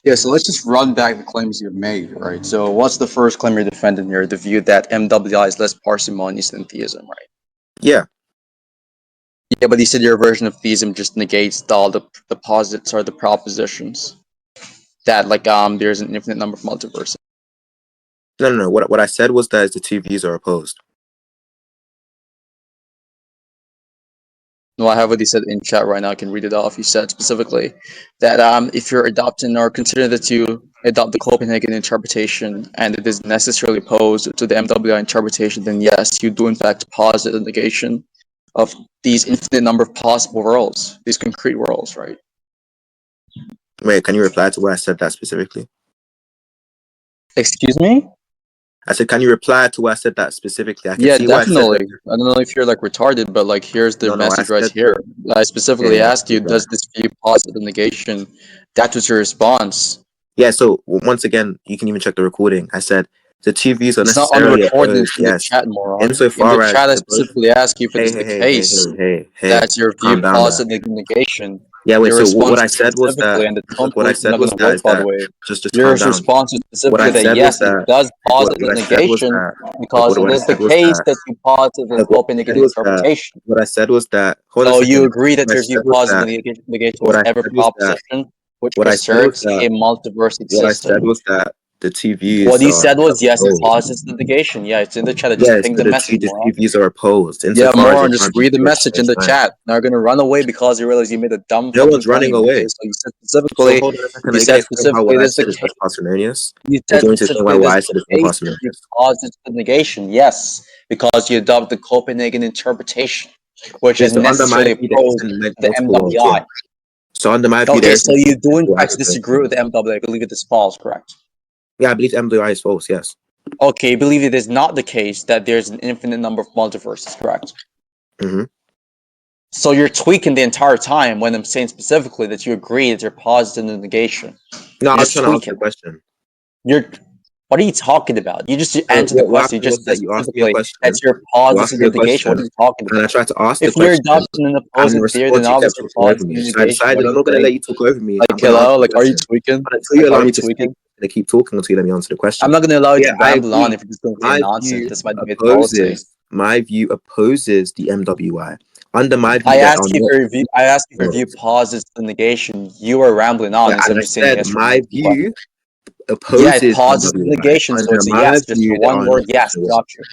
Yeah, so let's just run back the claims you've made, right? So what's the first claim you're defending here? The view that MWI is less parsimonious than theism, right? Yeah. Yeah, but you said your version of theism just negates all the posits or the propositions that there's an infinite number of multiverses. No. What I said was that the two views are opposed. No, I have what he said in chat right now. I can read it off. He said specifically that if you're adopting or consider that you adopt the Copenhagen interpretation and it is necessarily opposed to the MWI interpretation, then yes, you do in fact posit a negation of these infinite number of possible worlds, these concrete worlds, right? Wait, can you reply to where I said that specifically? Excuse me? I said, can you reply to where I said that specifically? I can Yeah, see why I said definitely. that. I don't know if you're retarded, but here's the No, I message right said here. I specifically yeah, asked you, does this view posit the negation? That was your response. yeah. So once again, you can even check the recording. I said the two views are It's not on the necessarily recording, opposed. it's in the Yes, chat, moron. In insofar the as chat, I the both. specifically ask you if it Hey, is hey, the hey, hey, case hey, hey, hey. that your view Calm down, there. posits the negation. Yeah, wait. Your So what response I is said was specifically, that. and the tone What I police is said not going was to that work, is by the that way. just Your calm down. response is What specifically I that said was yes, it that. does posit the What I said was negation that. Look, because it what I is the said was case that. that you posit the Look, what I Copenhagen said was that. interpretation. What I said was that. Hold on a So you second. agree that What I your view said was posits that. the negation What of I every said was that. proposition which What I said was asserts that. a multiverse What I said existence. was that the two What views he are said was yes, it opposed. posits the negation. Yeah, it's in the chat. I just Yes, pinged so the message, the two moron. views are opposed Yeah, insofar as moron, it just can't be read the true at the message same in the time. chat. Now you're gonna run away because you realize you made a dumb No fucking one's running claim. Okay, away. so you said So specifically, hold on a second. you Are you going said to explain how specifically what I this is the said is case. less parsimonious? You Or do said you want me to explain specifically this why I is said the it's more case that you parsimonious? posits the negation. Yes, because you adopt the Copenhagen interpretation, which Yeah, is so under my necessarily view, there opposed isn't to the multiple worlds. Yeah. MWI. So under my view, there Okay, so isn't you do in multiple fact disagree with the MWI. I believe it is false, correct? Yeah, I believe MWI is false. Yes. Okay, you believe it is not the case that there's an infinite number of multiverses, correct? Mm-hmm. So you're tweaking the entire time when I'm saying specifically that you agree that you're positive in the negation. No, I You're was just trying to ask you a tweaking. question. What are you talking about? You just So answer the what question. You happened was just said that you asked me a specifically that question. you're You asked positive me in a the negation. What are question, you talking and I about? tried to ask the If you're question, adopting an and in opposing theory, then response, you kept obviously you're talking over positive me. in So I negation. What decided do I'm you not going to let think? you talk over me. I'm going to answer Hello? the Are you question. tweaking? But until you Are allow you me to speak, tweaking? I'm going to keep talking until you let me answer the I'm question. not going to allow you Yeah, to I babble on agree. if you're just going to say My nonsense. view That's my debate policy. opposes the MWI. Under my view, I there asked are you not for your view. I asked you for your view worlds. pauses the negation. You are rambling on Yeah, instead and of I just saying said yes or my no. view Yeah, it opposes pauses the MWI. negation, so Under it's a my yes, just for view, there one are word. not Yes, infinite got worlds. you.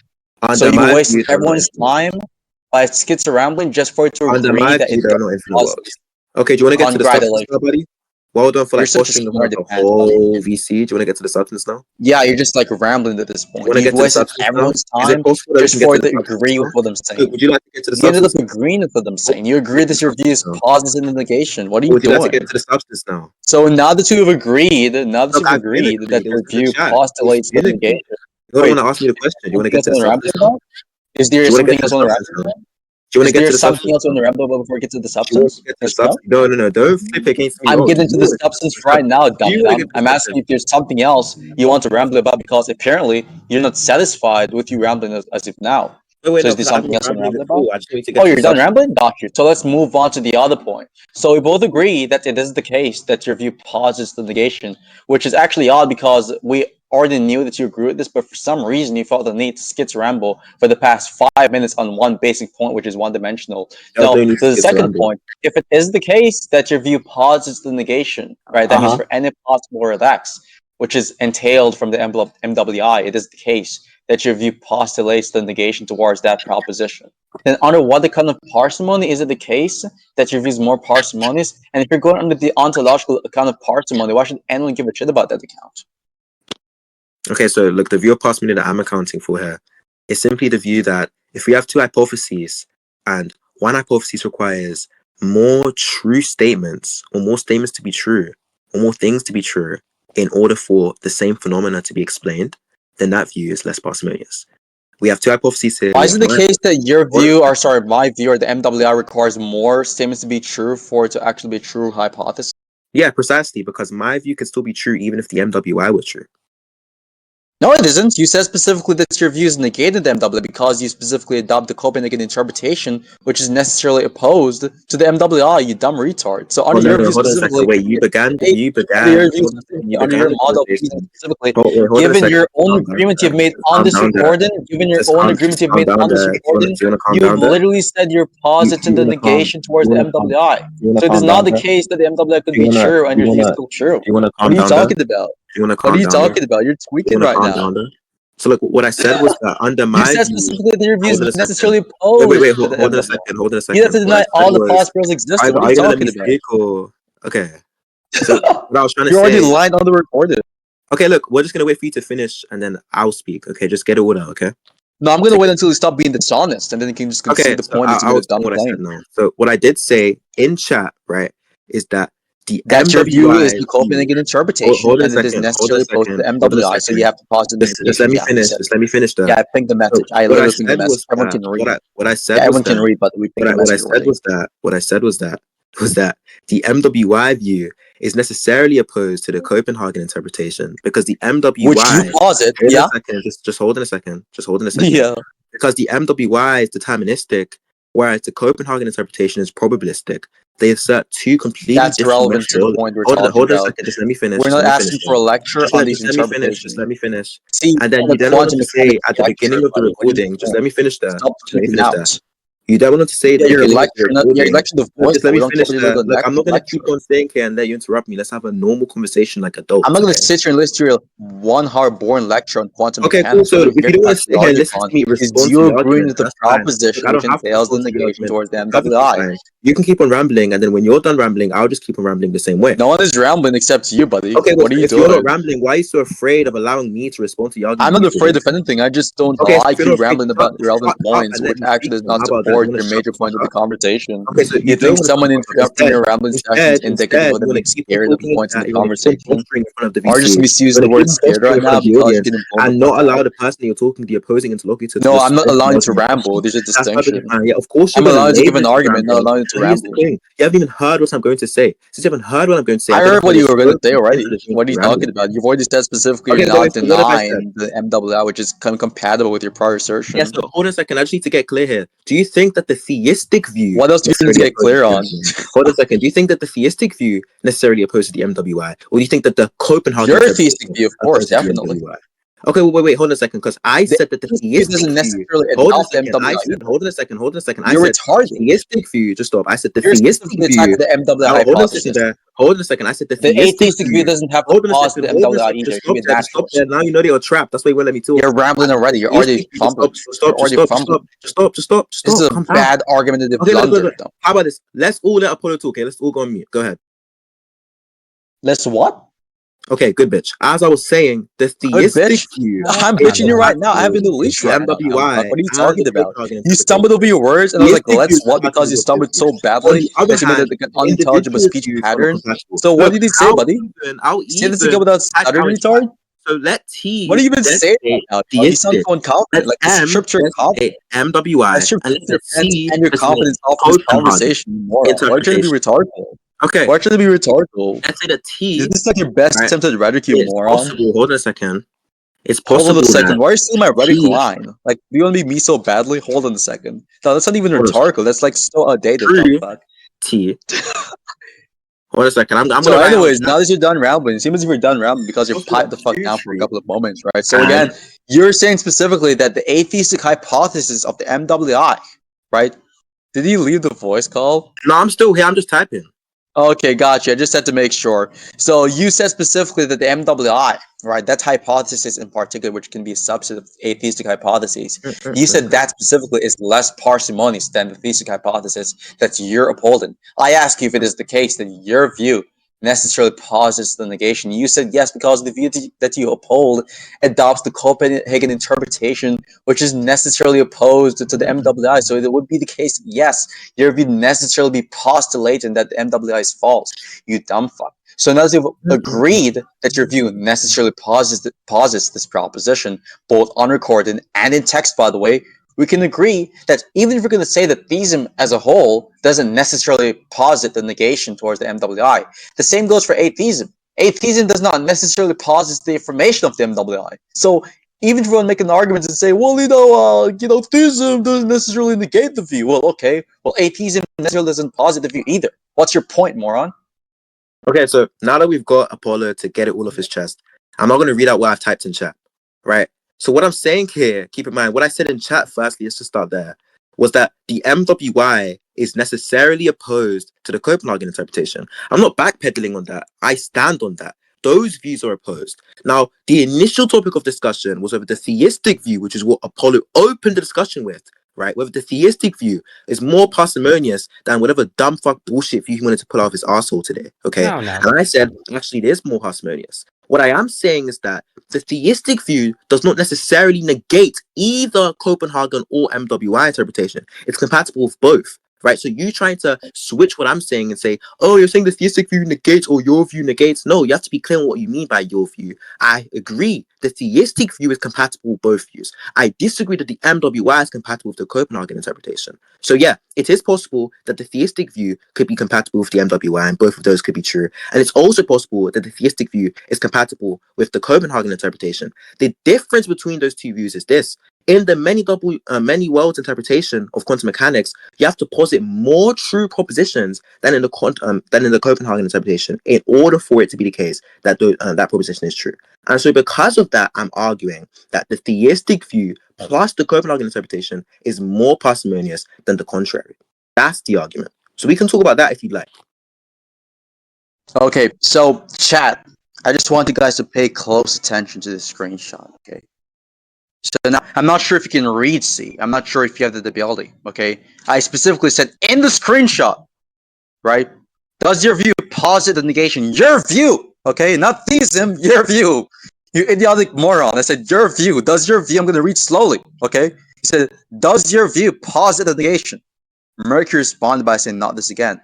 So Under you my wasted view, there are not everyone's infinite worlds. time by schizo rambling just for it to Under agree my that view, it there are does no infinite pause. worlds. Okay, do you want to get to the substance now, Congratulations. buddy? Well done for You're like such a posturing about smart the man, buddy. whole VC. Do you want to get to the substance now? Yeah, you're just rambling at this You point. want to You've get to the wasted substance now? everyone's Is it time possible that we just can get for to it the to substance agree with now? what I'm Look, saying. would you like to get to the You ended up substance now? agreeing with what I'm Or saying. You would you agreed like to that get your to the view is substance now? pauses in the negation. What are Or you would you like to get doing? to the substance now? So now that you've agreed, Look, I've been that agreed. your It's in the view chat. It's postulates the been agreed. negation. You don't Wait, want to ask me the question. You want to something get else to on the the rambling substance now? about? Is Do there you want to get something to the else on the substance rambling now? about? Do you want to Is get there to the something substance else on now? the rambling about before we get to the Do you want to substance? get to the Yes or no? substance? No, no, no. Don't flip against me. I'm Oh, getting you to the want to get to substance the right substance. now, Do dumb you want to dumb. get to I'm the asking substance? you if there's something else you want to ramble about because apparently you're not satisfied with you rambling as if now. Wait, So no, is there because I haven't something been else you want to rambling ramble at about? all. I just need to Oh, get to you're the done substance. rambling? Got you. So let's move on to the other point. So we both agree that it is the case that your view pauses the negation, which is actually odd because we already knew that you agree with this, but for some reason you felt the need to skits ramble for the past 5 minutes on one basic point, which is one-dimensional. There was Now, no need to the get to second ramble. point, if it is the case that your view pauses the negation, right, that means for any possible world X, which is entailed from the MWI, it is the case that your view postulates the negation towards that proposition. Then under what kind of parsimony is it the case that your view is more parsimonious? And if you're going under the ontological account of parsimony, why should anyone give a shit about that account? Okay, so look, the view of parsimony that I'm accounting for here is simply the view that if we have two hypotheses and one hypothesis requires more true statements or more statements to be true or more things to be true in order for the same phenomena to be explained, then that view is less parsimonious. We have two hypotheses here. Why is it the case that your view, or sorry, my view, or the MWI requires more statements to be true for it to actually be a true hypothesis? Yeah, precisely, because my view could still be true even if the MWI was true. No, it isn't. You said specifically that your view is negated the MWI because you specifically adopt the Copenhagen interpretation, which is necessarily opposed to the MWI, you dumb retard. So Oh under no, your no, view hold on a second. specifically, Wait, you began, under your view specifically, you under began your the model of reason conversation. specifically, Hold on a given second. your own Calm down agreement there. you've made Just on calm this down there. recording, given your own agreement Just you've calm made down on this there. recording, Do you wanna calm you've down there? literally said you're Do positive you the wanna calm? negation Do towards you the wanna calm? MWI. Do you wanna So it is calm not down the there? case that the MWI could Do you be wanna? true and Do you your view is wanna? still true. Do you wanna What calm are you down there? talking about? Do you wanna What are calm you down there? talking about? You're Do you tweaking wanna right calm now. down there? So look, what I said was that under You my said view. specifically that your view is Hold on a second. necessarily opposed to the Hold on a MWI. second. Hold on a You have second. to What I deny said all the was, possibilities existing. What are are you you gonna let talking me about? speak or okay? So what I was trying to You're already say. lying on the recorded. Okay, look, we're just gonna wait for you to finish and then I'll speak. Okay, just get it all out. Okay. No, I'm gonna Take wait it. until you stop being dishonest, and then you can just Okay, concede the so point that you I'll made a explain dumb what I said claim. now. So what I did say in chat, right, is that the That your view is MWI the view. Copenhagen interpretation, Hold on a and it is second. Hold on a necessarily opposed to the second. Hold on a MWI. So you second. have to pause the Just let negation. me Yeah, you finish. said. Just let me finish Yeah, that. I think the So message. I what I literally think the said message. was Everyone that can read. what I said Yeah, was everyone can that read, but we think the what I message said already. was that what I said was that the MWI view is necessarily opposed to the Copenhagen interpretation because the Which you MWI. posit. Hold on a Yeah. second. Just hold on a second. Just hold on a second. Yeah. Because the MWI is deterministic, whereas the Copenhagen interpretation is probabilistic. They assert two completely That's different relevant to the methods. point we're talking Hold on a about. second. Just let me finish. We're Just not let me finish. asking for a lecture on these Just let me finish. Just interpretations. let me finish. See, And then on the you then went on quantum to say mechanics at the lecture, beginning of the buddy. What are you recording, just doing? let me finish there. Stop Just let me tweaking finish out. there. You then went on to say at the Yeah, your beginning of the lecture, not your recording. lecture, the No, voice, just but let we me don't care finish what you're there. doing Look, I'm not gonna lecture. keep on saying here and let you interrupt me. Let's have a normal conversation like adults, I'm not going to okay? sit here and listen to your 1 hour boring lecture on quantum Okay, cool. mechanics. What So I'm if here you to don't want to actually sit here and argue listen to upon me is respond to you the agreeing argument, with the that's fine. Look, proposition I which don't have to entails the respond to the negation argument. towards the It's perfectly MWI. fine. You can keep on rambling, and then when you're done rambling, I'll just keep on rambling the same way. No one is rambling except you, buddy. Okay, but What are you if you're not doing? rambling, why are you so afraid of allowing me to respond to your I'm argument not usually? afraid of anything. I just don't Okay, so if like you're you not afraid, rambling about irrelevant shut up points, and let which me actually speak. does Then. not How about that? You support want to your shut major the fuck point of the up? conversation. Okay, so You you don't think want to shut someone the fuck up. interrupting your rambling session is indicative Instead, of you them want to being keep on scared of the talking in points of chat. the You want to keep on conversation? posturing in front of the Or just VC. You misuse want the to keep word on scared posturing right in front now of the because you're audience getting blown the and fuck not out? allow the person you're talking, the opposing interlocutor, to No, I'm not respond to allowing your you to ramble. question. There's a That's perfectly distinction. fine. Yeah, of course you're I'm going to allowing to give label an it as argument, not rambling. allowing you to But here's the ramble. thing: you haven't even heard what I'm going to say. Since you haven't heard what I'm going to say, I I don't know heard how what the you were going to scope say and already. depth of the thing What are to you talking rambling. about? You've already said specifically Okay, you're but wait. not So what have I said? denying the MWI, which is compatible with your prior Yeah, assertion. so hold on a second. I just need to get clear here. Do you think that the theistic view What else do you need to necessarily get opposes clear the on? MWI? Hold on a second. Do you think that the theistic view necessarily opposes the MWI? Or do you think that the Copenhagen Your theistic interpretation view, of course, opposes the definitely. MWI? Okay, wait, hold on a second. Because I The said that the theistic view theistic doesn't view. necessarily Hold on a adopt the second. I MWI said, either. hold on a second. I You're said retarded. theistic view. Just stop. I said the You're theistic specifically attacking view. the MWI Hold on a second hypothesis. there. Hold on a second. I said the The theistic atheistic view view. doesn't have to Hold on a posit second. the Hold on a MWI second. either. Just It can stop be there. Just stop natural. there. Now you know you're trapped. That's why you won't let me talk. You're rambling already. You're already fumbling. Just You're stop, just already stop, just stop, fumbling. just stop, just stop, just This is stop. a Calm down. bad argumentative Okay, blunder. look. How about this? Let's all let Apollo talk. Okay, let's all go on mute. Go ahead. Let's what? Okay, good bitch. As I was saying, the Good theistic bitch. view I'm is bitching you right now. I have compatible in the with leash the right now, dumb fuck. MWI What are you and the talking about? Copenhagen You stumbled interpretation. over your words, and I was like, Theistic view let's is what? Because compatible you with both stumbled so views. On badly the other that you made hand, like an the unintelligible individual speech views are not pattern. compatible. So what Look, did he say, buddy? You I'll say this again even without type stuttering, Aristotle. retard? So let What are T you even then saying right say now, dog? You sound theistic. so incompetent. Let Like this M strips your then confidence. say I MWI, strips and your let defense C and your then say confidence off of this Copenhagen conversation, you moron. Why are you trying to be interpretation. rhetorical? Okay, Why are you trying to be rhetorical? let's say the Is T, this like your best right? attempt at rhetoric, you It's moron? possible. Hold on a second. It's Hold on a possible second. that Why are you stealing my rhetoric T. line? Like, do you want to be me so badly? Hold on a second. No, that's not even Hold on a second. rhetorical. That's like so outdated, dumb True fuck. T. Hold on a second. I'm So, gonna write out anyways, that. now that you're done rambling, it seems as if you're done rambling because you're Also, piped the fuck true, down for a true, couple of moments, right? So, and again, you're saying specifically that the atheistic hypothesis of the MWI, right? Did he leave the voice call? no, I'm still here. I'm just typing. Okay, gotcha. I just had to make sure. So you said specifically that the MWI, right, that hypothesis in particular, which can be a subset of atheistic hypotheses, you said that specifically is less parsimonious than the theistic hypothesis that you're upholding. I ask you if it is the case that your view necessarily posits the negation. You said yes because the view that you uphold adopts the Copenhagen interpretation, which is necessarily opposed to the MWI. So it would be the case, yes, your view necessarily be postulating that the MWI is false. You dumb fuck. So now that you've agreed that your view necessarily posits this proposition, both unrecorded and in text, by the way, we can agree that even if we're going to say that theism as a whole doesn't necessarily posit the negation towards the MWI, the same goes for atheism. Atheism does not necessarily posit the information of the MWI. So even if you want to make an argument and say, well, theism doesn't necessarily negate the view. Well, okay. Well, atheism necessarily doesn't posit the view either. What's your point, moron? Okay, so now that we've got Apollo to get it all off his chest, I'm not going to read out what I've typed in chat, right? So what I'm saying here, keep in mind, what I said in chat firstly, let's just start there, was that the MWI is necessarily opposed to the Copenhagen interpretation. I'm not backpedaling on that. I stand on that. Those views are opposed. Now, the initial topic of discussion was over the theistic view, which is what Apollo opened the discussion with, right? Whether the theistic view is more parsimonious than whatever dumb fuck bullshit view he wanted to pull off his asshole today, okay? No. And I said, actually, it is more parsimonious. What I am saying is that the theistic view does not necessarily negate either Copenhagen or MWI interpretation. It's compatible with both, right? So you trying to switch what I'm saying and say, oh, you're saying the theistic view negates or your view negates. No, you have to be clear on what you mean by your view. I agree. The theistic view is compatible with both views. I disagree that the MWI is compatible with the Copenhagen interpretation. So yeah, it is possible that the theistic view could be compatible with the MWI, and both of those could be true. And it's also possible that the theistic view is compatible with the Copenhagen interpretation. The difference between those two views is this. In the many worlds interpretation of quantum mechanics, you have to posit more true propositions than in the Copenhagen interpretation in order for it to be the case that that proposition is true. And so because of that, I'm arguing that the theistic view plus the Copenhagen interpretation is more parsimonious than the contrary. That's the argument. So we can talk about that if you'd like. Okay, so chat, I just want you guys to pay close attention to this screenshot, okay? So now, I'm not sure if you can read C. I'm not sure if you have the ability, okay? I specifically said in the screenshot, right? Does your view posit the negation? Your view, okay? Not theism, your view. You idiotic moron. I said your view. Does your view, I'm going to read slowly, okay? He said, does your view posit the negation? Mercury responded by saying, not this again.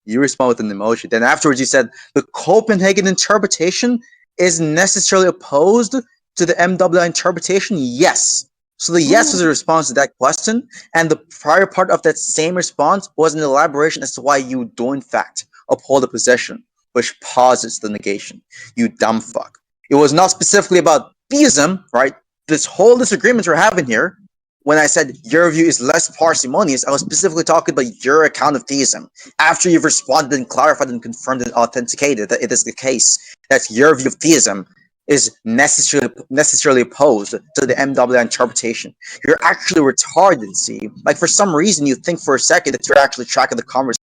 You respond with an emoji. Then afterwards you said, the Copenhagen interpretation is necessarily opposed to the MWI interpretation? Yes. So the yes was a response to that question, and the prior part of that same response was an elaboration as to why you do in fact uphold a position which posits the negation. You dumb fuck. It was not specifically about theism, right? This whole disagreement we're having here, when I said your view is less parsimonious, I was specifically talking about your account of theism. After you've responded and clarified and confirmed and authenticated that it is the case that your view of theism is necessarily opposed to the MWI interpretation. You're actually retarded, see? Like, for some reason, you think for a second that you're actually tracking the conversation.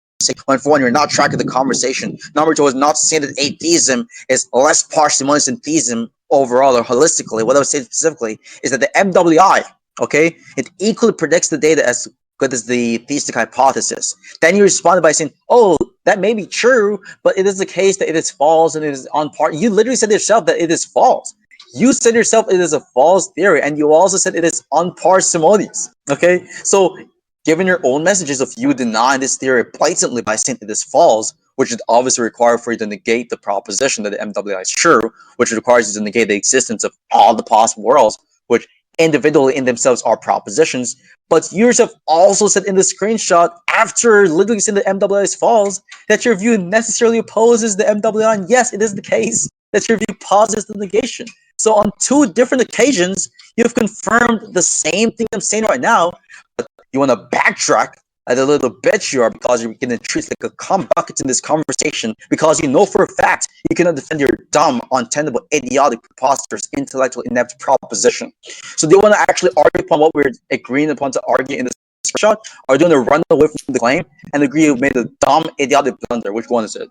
When, for one, you're not tracking the conversation. Number two, is not saying that atheism is less parsimonious than theism overall or holistically. What I was saying specifically is that the MWI, okay, it equally predicts the data as good as the theistic hypothesis. Then you responded by saying, oh, that may be true, but it is the case that it is false and it is on par. You literally said yourself that it is false. You said yourself it is a false theory, and you also said it is unparsimonious. Okay, so given your own messages of you denying this theory blatantly by saying it is false, which would obviously require for you to negate the proposition that the MWI is true, which requires you to negate the existence of all the possible worlds, which individually in themselves are propositions. But you yourself also said in the screenshot, after literally saying the MWI is false, that your view necessarily opposes the MWI. And yes, it is the case that your view posits the negation. So on two different occasions, you've confirmed the same thing I'm saying right now. But you want to backtrack like a little bitch you are, because you're getting treated like a cum bucket in this conversation, because you know for a fact you cannot defend your dumb, untenable, idiotic, preposterous, intellectual, inept proposition. So do you want to actually argue upon what we're agreeing upon to argue in this screenshot, or do you want to run away from the claim and agree you made a dumb, idiotic blunder? Which one is it?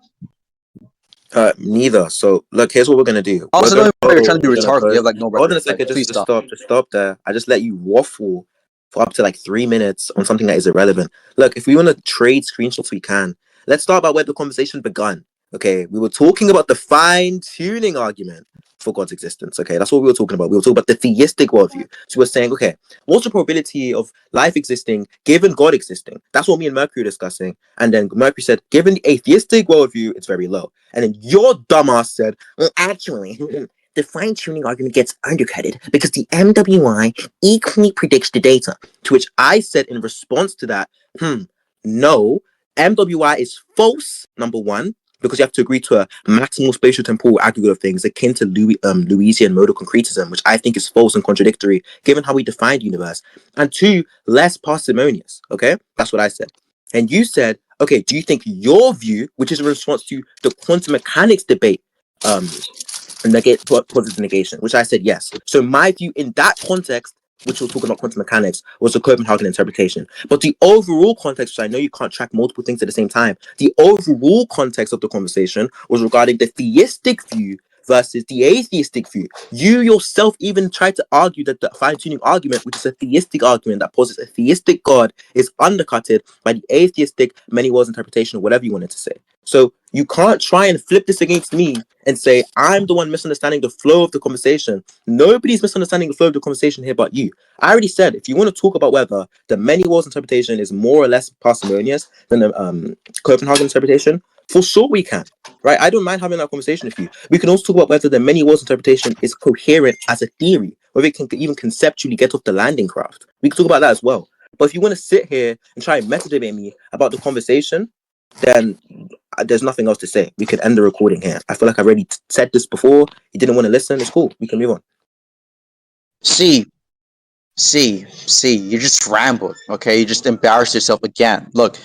Neither. So look, here's what we're gonna do. Also, don't worry, you're trying to be rhetorical. You have like no Hold on a record. second, Please just stop. stop there. I just let you waffle for up to like 3 minutes on something that is irrelevant. Look, if we want to trade screenshots, we can. Let's start about where the conversation begun. Okay, we were talking about the fine-tuning argument for God's existence. Okay, that's what we were talking about. We were talking about the theistic worldview. So we're saying, okay, what's the probability of life existing given God existing? That's what me and Mercury were discussing. And then Mercury said, given the atheistic worldview, it's very low. And then your dumbass said, well, actually, the fine-tuning argument gets undercutted because the MWI equally predicts the data. To which I said in response to that, no, MWI is false, number one. because you have to agree to a maximal spatial temporal aggregate of things akin to Lewisian modal concretism, which I think is false and contradictory given how we define the universe. And two, less parsimonious. Okay, that's what I said. And you said, okay, do you think your view, which is a response to the quantum mechanics debate, positive negation, which I said yes. So my view in that context, which we're talking about quantum mechanics, was the Copenhagen interpretation. But the overall context, which I know you can't track multiple things at the same time, the overall context of the conversation was regarding the theistic view versus the atheistic view. You yourself even tried to argue that the fine-tuning argument, which is a theistic argument that posits a theistic God, is undercutted by the atheistic many worlds interpretation, or whatever you wanted to say. So you can't try and flip this against me and say I'm the one misunderstanding the flow of the conversation. Nobody's misunderstanding the flow of the conversation here but you. I already said, if you want to talk about whether the many worlds interpretation is more or less parsimonious than the Copenhagen interpretation, for sure we can. Right? I don't mind having that conversation with you. We can also talk about whether the many worlds interpretation is coherent as a theory, whether it can even conceptually get off the landing craft. We can talk about that as well. But if you want to sit here and try and meta debate me about the conversation, then there's nothing else to say. We could end the recording here. I feel like I've already said this before. You didn't want to listen. It's cool. We can move on. See, you just rambled, okay? You just embarrassed yourself again. Look,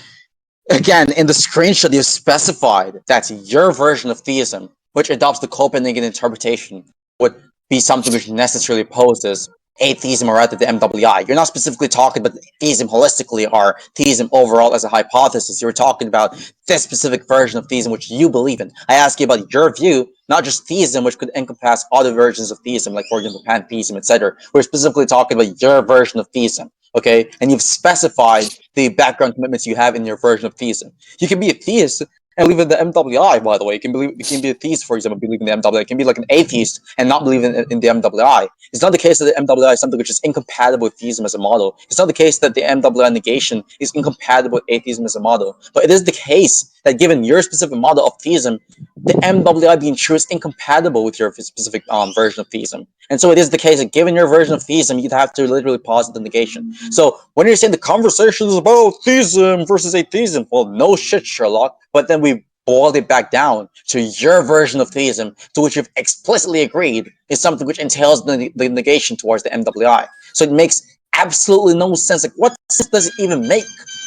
again, in the screenshot, you specified that your version of theism, which adopts the Copenhagen interpretation, would be something which necessarily opposes atheism or rather the MWI. You're not specifically talking about theism holistically or theism overall as a hypothesis. You're talking about this specific version of theism which you believe in. I ask you about your view, not just theism, which could encompass other versions of theism, like for example pantheism, etc. We're specifically talking about your version of theism, okay? And you've specified the background commitments you have in your version of theism. You can be a theist and believe in the MWI, by the way. You can be a theist, for example, believe in the MWI. You can be like an atheist and not believe in the MWI. It's not the case that the MWI is something which is incompatible with theism as a model. It's not the case that the MWI negation is incompatible with atheism as a model. But it is the case that given your specific model of theism, the MWI being true is incompatible with your specific version of theism. And so it is the case that given your version of theism, you'd have to literally posit the negation. So when you're saying the conversation is about theism versus atheism, well, no shit, Sherlock. But then we boiled it back down to your version of theism, to which you've explicitly agreed is something which entails the negation towards the MWI. So it makes absolutely no sense. Like, what sense does it even make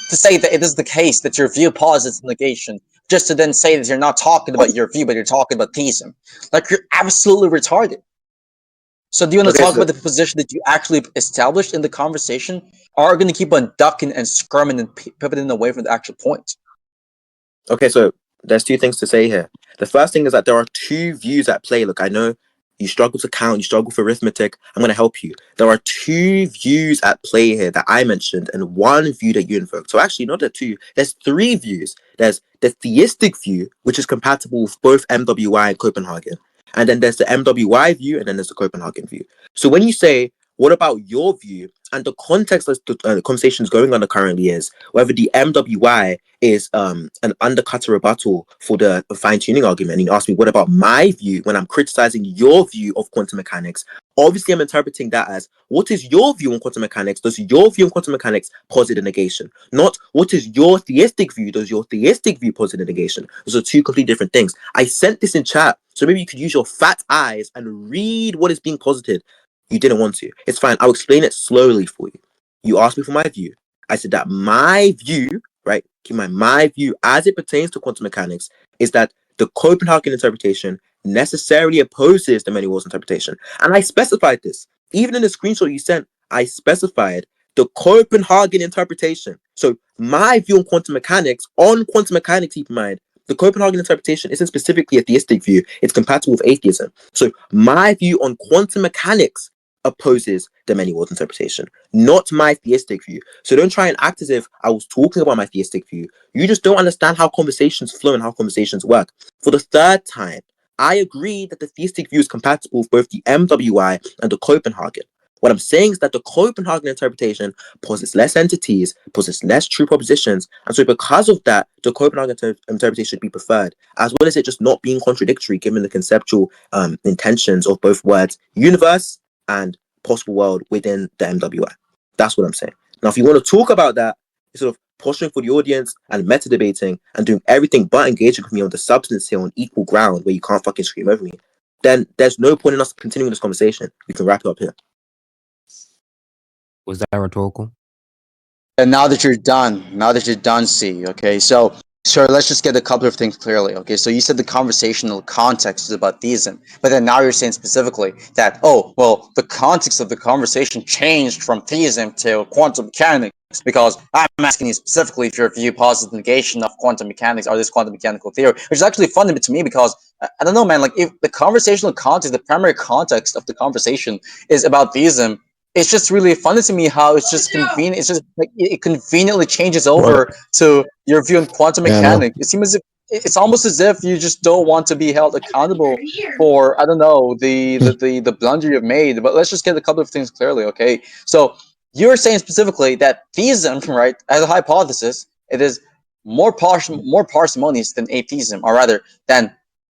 to say that it is the case that your view posits negation, just to then say that you're not talking about your view, but you're talking about theism? Like, you're absolutely retarded. So do you want to talk about the position that you actually established in the conversation, or are you going to keep on ducking and skirming and pivoting away from the actual point? Okay, so there's two things to say here. The first thing is that there are two views at play. Look, I know you struggle to count, you struggle for arithmetic. I'm going to help you. There are two views at play here that I mentioned and one view that you invoked. So actually, not the two, there's three views. There's the theistic view, which is compatible with both MWI and Copenhagen. And then there's the MWI view, and then there's the Copenhagen view. So when you say, what about your view? And the context that the conversation is going on currently is whether the MWI is an undercut or rebuttal for the fine-tuning argument. And you ask me, what about my view when I'm criticizing your view of quantum mechanics? Obviously, I'm interpreting that as, what is your view on quantum mechanics? Does your view on quantum mechanics posit a negation? Not, what is your theistic view? Does your theistic view posit a negation? Those are two completely different things. I sent this in chat, so maybe you could use your fat eyes and read what is being posited. You didn't want to. It's fine. I'll explain it slowly for you. You asked me for my view. I said that my view, right? Keep in mind, my view as it pertains to quantum mechanics is that the Copenhagen interpretation necessarily opposes the many worlds interpretation. And I specified this. Even in the screenshot you sent, I specified the Copenhagen interpretation. So my view on quantum mechanics, keep in mind, the Copenhagen interpretation isn't specifically a theistic view. It's compatible with atheism. So my view on quantum mechanics opposes the many worlds interpretation, not my theistic view. So don't try and act as if I was talking about my theistic view. You just don't understand how conversations flow and how conversations work. For the third time, I agree that the theistic view is compatible with both the MWI and the Copenhagen. What I'm saying is that the Copenhagen interpretation posits less entities, posits less true propositions, and so because of that, the Copenhagen interpretation should be preferred, as well as it just not being contradictory given the conceptual intentions of both words universe and possible world within the MWI. That's what I'm saying. Now, if you want to talk about that, sort of posturing for the audience and meta debating and doing everything but engaging with me on the substance here on equal ground where you can't fucking scream over me, then there's no point in us continuing this conversation. We can wrap it up here. Was that rhetorical? And now that you're done, C, okay, so let's just get a couple of things clearly, okay? So you said the conversational context is about theism, but then now you're saying specifically that, oh, well, the context of the conversation changed from theism to quantum mechanics because I'm asking you specifically if your view posits the negation of quantum mechanics or this quantum mechanical theory, which is actually funny to me because, I don't know, man, like if the conversational context, the primary context of the conversation is about theism, it's just really funny to me how it's just convenient. It's just like it conveniently changes over to your view on quantum mechanics. It seems as if it's almost as if you just don't want to be held accountable for, I don't know, the blunder you've made. But let's just get a couple of things clearly, okay? So you're saying specifically that theism, right, as a hypothesis, it is more parsimonious than atheism, or rather than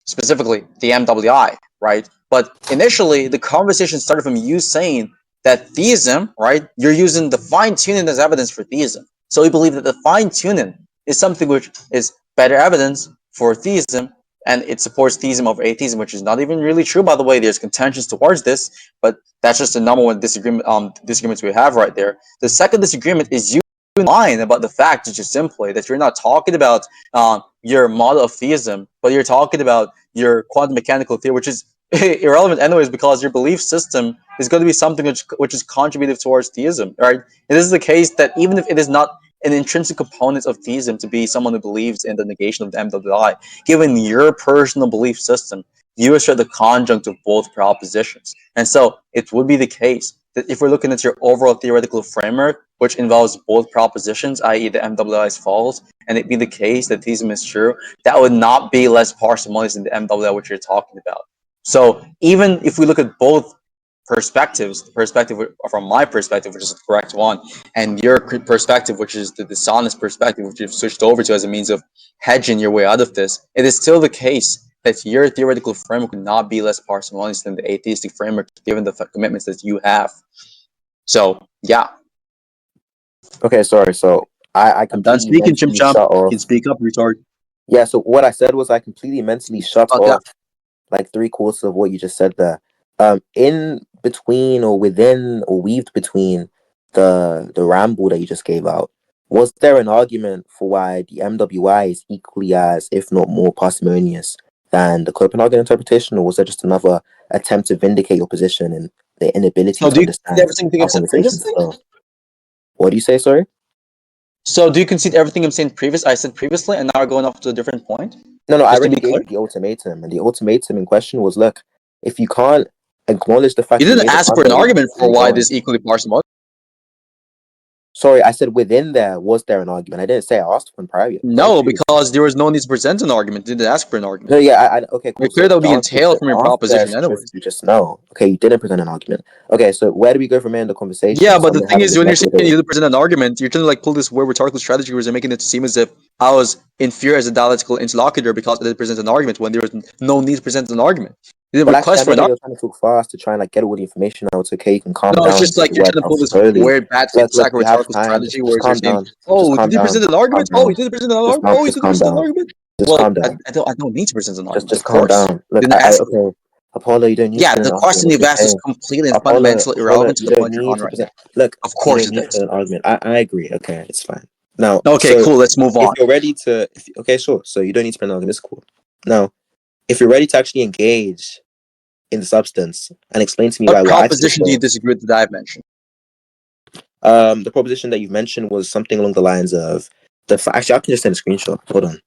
specifically the MWI, right? But initially, the conversation started from you saying that theism, right, you're using the fine-tuning as evidence for theism. So we believe that the fine-tuning is something which is better evidence for theism, and it supports theism over atheism, which is not even really true, by the way. There's contentions towards this, but that's just the number one disagreements we have right there. The second disagreement is you lying about the fact, just simply, that you're not talking about your model of theism, but you're talking about your quantum mechanical theory, which is irrelevant anyways because your belief system is going to be something which is contributive towards theism, right? It is the case that even if it is not an intrinsic component of theism to be someone who believes in the negation of the MWI, given your personal belief system, you assert the conjunct of both propositions. And so it would be the case that if we're looking at your overall theoretical framework, which involves both propositions, i.e. the MWI is false, and it be the case that theism is true, that would not be less parsimonious than the MWI which you're talking about. So even if we look at both perspectives, the perspective from my perspective, which is the correct one, and your perspective, which is the dishonest perspective, which you've switched over to as a means of hedging your way out of this, it is still the case that your theoretical framework would not be less parsimonious than the atheistic framework, given the commitments that you have. So, yeah. Okay, sorry. So I I'm done completely speaking, Chimp mentally Chump. shut You off. can speak up, retard. Yeah, so what I said was I completely mentally shut Fuck off up. like 3/4 of what you just said there. In between or within or weaved between the ramble that you just gave out, was there an argument for why the MWI is equally as, if not more, parsimonious than the Copenhagen interpretation, or was there just another attempt to vindicate your position and the inability So to do you concede understand everything our I've said conversations? previously? So, what do you say, sorry? So do you concede everything I said previously, and now we're going off to a different point? No, I Just to already be gave clear? you the ultimatum, and the ultimatum in question was, look, if you can't acknowledge the fact You that you didn't made an ask for an argument, argument for then why don't. this equally parsimonious. Sorry, I said within there, was there an argument? I didn't say I asked for one private. No, because there was no need to present an argument. You didn't ask for an argument. No, yeah, okay, cool. It's clear So that would the be answer, entailed from your there proposition should anyways. be just no. Okay, you didn't present an argument. Okay, so where do we go from here in the conversation? Yeah, So but I'm the gonna thing having is, this when you're meta saying you debate. didn't present an argument, you're trying to like pull this weird rhetorical strategy where you're making it seem as if I was inferior as a dialectical interlocutor because I didn't present an argument when there was no need to present an argument. You didn't Well, actually, I request for know an that argument. you're trying to talk fast to try and like get all the information out. It's okay, you can calm No, it's down and just take like the you're words trying to out pull this slowly. weird bad faith Look, sack we have rhetorical time. strategy Just where you're calm saying, down. Just "Oh, calm did you down. present an Calm argument? Oh, down. you didn't present an Just argument. calm. Oh, you Just didn't calm present an down. argument." Just Well, calm down. I don't need to present an argument, Just of calm course. down. Look, Didn't ask for it. okay. Apollo, you don't need to Yeah, present the an question argument. you've It's asked is okay. completely and Apollo, fundamentally irrelevant to you the don't point you're need on to right now. present. Look, Of you course don't it need to is. present an argument. I agree. Okay, it's fine. Now, Okay, so cool. Let's move if on. you're ready to, okay, sure. So you don't need to present an argument. It's cool. Now, if you're ready to actually engage in the substance and explain to me What why what I actually proposition do you feel, disagree with that I've mentioned? the proposition that you've mentioned was something along the lines of actually, I can just send a screenshot. Hold on.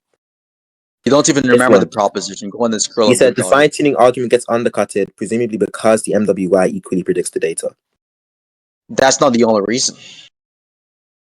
You don't even This remember the one. proposition. Go on and scroll You up the said the document. fine-tuning argument gets undercutted, presumably because the MWI equally predicts the data. That's not the only reason.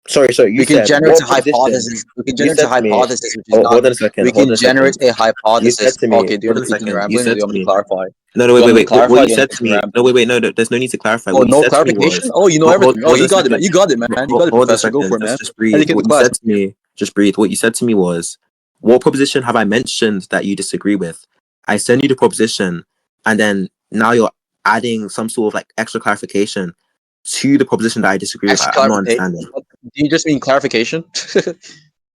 Sorry, you We can said generate what a position? hypothesis. We can You generate a said to me, hypothesis which is not. hold on a second, We can generate a You said hypothesis. to me, Okay, do you hold want on a to continue second. You rambling, or do said you to want me to me, clarify? no, Do you want me to wait. clarify? What Or you do you want said to to continue me, rambling? no, wait, no, there's no need to clarify. Oh, What you no said to me clarification. was, Oh, you know everything. Oh, hold on you a got it, man. second. You got it, man. You got it, Hold on a professor. Go for second. it, man. Just breathe. Educate the What you class. said to me, just breathe. What you said to me was, what proposition have I mentioned that you disagree with? I send you the proposition, and then now you're adding some sort of like extra clarification to the proposition that I disagree with. Extra I'm not clarification. understanding. Do you just mean clarification?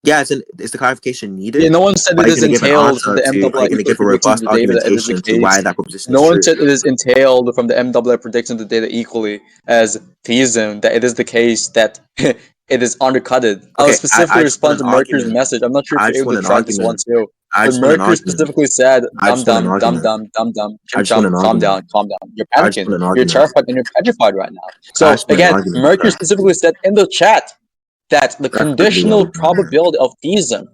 Yeah, is the clarification Yeah, needed? no one said Or are it you is going to give an entailed from answer the to? Are MWI you going to equally give a predicting robust the data that it is the argumentation to why case. that proposition No is one true? said it is entailed from the MWI predicting the data equally as theism, that it is the case that it is undercutted. I was Okay, specifically I just want responding an to Mercury's argument. message. I'm not sure if I you're just able want to an track this one argument. too. I But just want an Mercury argument. specifically said, I "Dum just want an dum dum argument. dum dum dum, I chim just want chum, an calm argument. down, calm down. You're I just panicking. want an You're argument. terrified and you're petrified right now." I So just want an again, argument, Mercury sir. specifically said in the chat that the Preferably conditional on that. probability of theism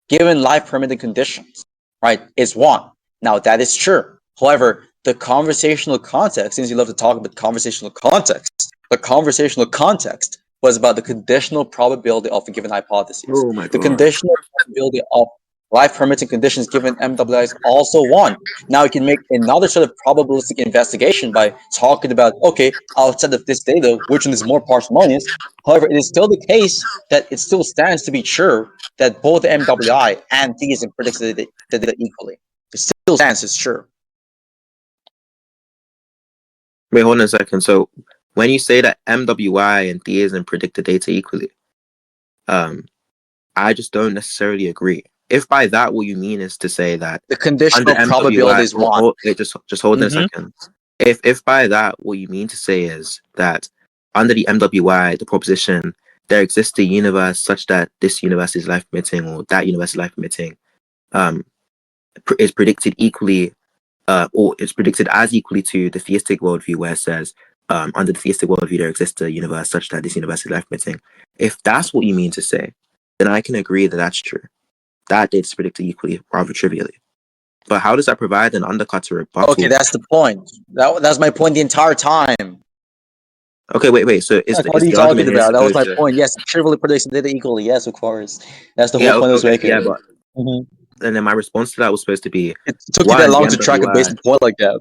given life permitting conditions, right, is 1. Now, that is true. However, the conversational context, since you love to talk about conversational context, the conversational context was about the conditional probability of a given hypothesis. Oh my The god. conditional probability of life permitting conditions given MWI is also 1. Now you can make another sort of probabilistic investigation by talking about, okay, outside of this data, which one is more parsimonious? However, it is still the case that it still stands to be true that both MWI and theism predicts the data equally. It still stands as true. Wait, hold on a second. So when you say that MWI and theism predict the data equally, um, I just don't necessarily agree. If by that what you mean is to say that The under conditional probability MWI, is 1. just hold on a Mm-hmm. second. If by that what you mean to say is that under the MWI, the proposition there exists a universe such that this universe is life permitting or that universe is life permitting, um, is predicted equally, or it's predicted as equally to the theistic worldview, where it says under the theistic worldview there exists a universe such that this universe is life permitting. If that's what you mean to say, then I can agree that that's true. That data is predicted equally, rather trivially. But how does that provide an undercut or Okay, rebuttal? that's the point. That's my point the entire time. Okay, wait. So Like, what is are you the talking argument here about? That was supposed my to? point. Yes, it trivially predicts the data equally. Yes, of course. That's the whole Yeah, point I was okay, making. yeah, but and then my response to that was supposed to be It took you that one, the long to track a MWI. basic point like that.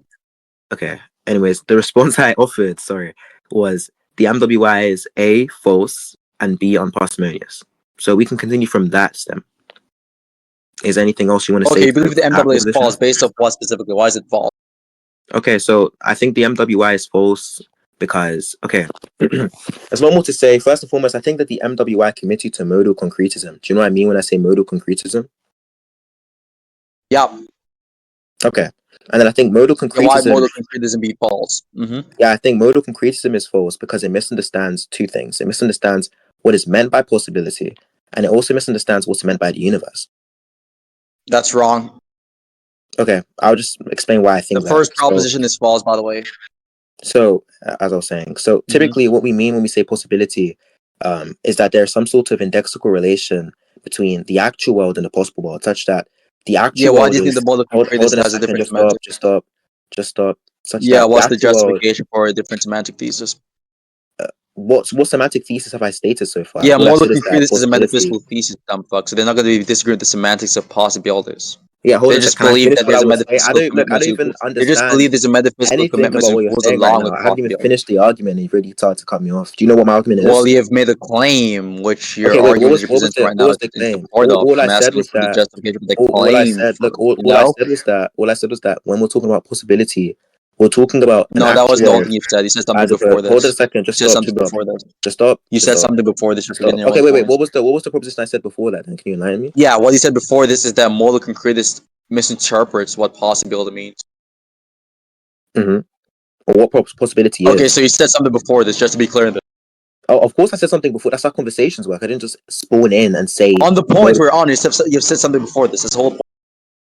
Okay. Anyways, the response I offered, was the MWI is A, false, and B, unparsimonious. So we can continue from that stem. Is there anything else you want to Okay, say you believe to the that MWA is proposition? false based off what specifically? Why is it false? Okay, so I think the MWI is false because, okay, there's no more to say. First and foremost, I think that the MWI commits you to modal concretism. Do you know what I mean when I say modal concretism? Yeah. Okay. And then I think modal Yeah, why concretism, modal concretism be false? Mm-hmm. yeah, I think modal concretism is false because it misunderstands two things. It misunderstands what is meant by possibility, and it also misunderstands what's meant by the universe. That's wrong. Okay, I'll just explain why I The think that. first proposition is false, by the way. So as I was saying, so Mm-hmm. typically what we mean when we say possibility is that there's some sort of indexical relation between the actual world and the possible world, such that the Yeah, actual why do world you think the is modal hold concretism on a has a second, different semantic? just stop, such Yeah, that the what's the actual world. justification for a different semantic thesis? What semantic thesis have I stated so far? Yeah, All I modal said is that concretism is a possibility. metaphysical thesis, dumb fuck. So they're not going to be disagreeing with the semantics of possibilities. Yeah, hold They on a just second. Can I believe finish that what I there's a was saying? I metaphysical don't look. I commitment don't to. even They just understand believe there's a metaphysical anything commitment about to what you're impose saying right along now. with I haven't even possibility. finished the argument, and you've already started to cut me off. Do you know what my argument Well, is? you have made a claim, which your Okay, wait. argument you're presenting right What now was is the in claim? support of. All I I'm said asking you was for the that. justification for the All I claim said. Look. first. All I said was that. All I said was that when we're talking about possibility, we're talking about an No, that wasn't the actual only thing you said. You said something as opposed. before Hold on a this. second. You said something Just stop. before this. Just stop. You Just said stop. something before this. You're Just stop. forgetting your Okay, own wait. points. What was the proposition I said before that? Then can you enlighten me? Yeah, what you said before this is that modal concretist misinterprets what possibility means. Mm-hmm. Or what possibility Okay, is? so you said something before this, just to be clear. Oh, of course, I said something before. That's how conversations work. I didn't just spawn in and say. On the point we're on, you've said something before this. This whole point.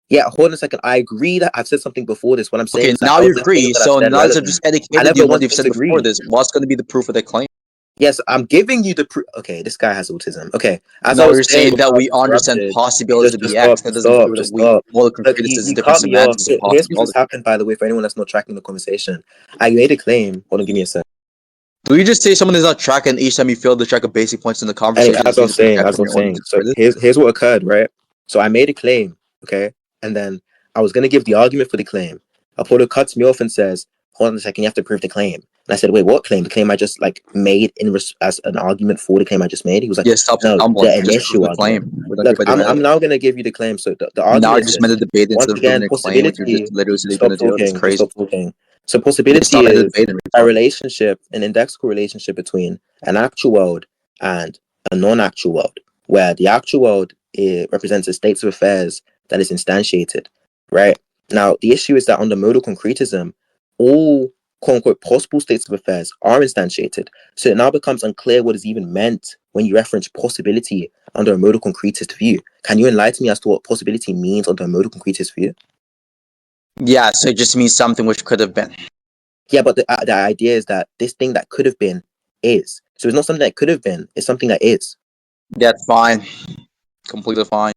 Yeah, hold on a second. I agree that I've said something before this. What I'm saying Okay, is that now how you are the things agree. that I've So said now that I've relevant? just I educated you never on what once you've said before disagreed. this, what's going to be the proof of that claim? Yes, I'm giving you the proof. Okay, this guy has autism. Okay, as I Now was you're saying saying before that I was we understand interrupted, possibilities to be X. That just doesn't stop, prove that just we stop. modal Look, concretist is you different cut me off. semantics of Here's what's possibility. happened, by the way, for anyone that's not tracking the conversation. I made a claim. Hold on, give me a sec. Do you just say someone is not tracking each time you fail to track a basic points in the And conversation? You just reject as I from was your own saying. So credit? here's what occurred, right? So I made a claim, okay, and then I was gonna give the argument for the claim. Apollo cuts me off and says, "Hold on a second, you have to prove the claim." And I said, "Wait, what claim? The claim I just like made as an argument for the claim I just made?" He was like, Yeah, stop "No, stumbling. the Just prove initial the argument." claim. We're not Look, debating right I'm now. now gonna give you the claim. So the Now argument you're is just meant this. to debate Once instead of proving again, a claim, which you just possibility. literally said you're Stop going to do. That's talking. Just crazy. stop talking. So Just possibility stop is debating. a relationship, an indexical relationship between an actual world and a non-actual world, where the actual world represents a state of affairs that is instantiated, right? Now, the issue is that under modal concretism, all quote-unquote possible states of affairs are instantiated. So it now becomes unclear what is even meant when you reference possibility under a modal concretist view. Can you enlighten me as to what possibility means under a modal concretist view? Yeah, so it just means something which could have been. Yeah, but the idea is that this thing that could have been is. So it's not something that could have been, it's something that is. That's fine. Completely fine.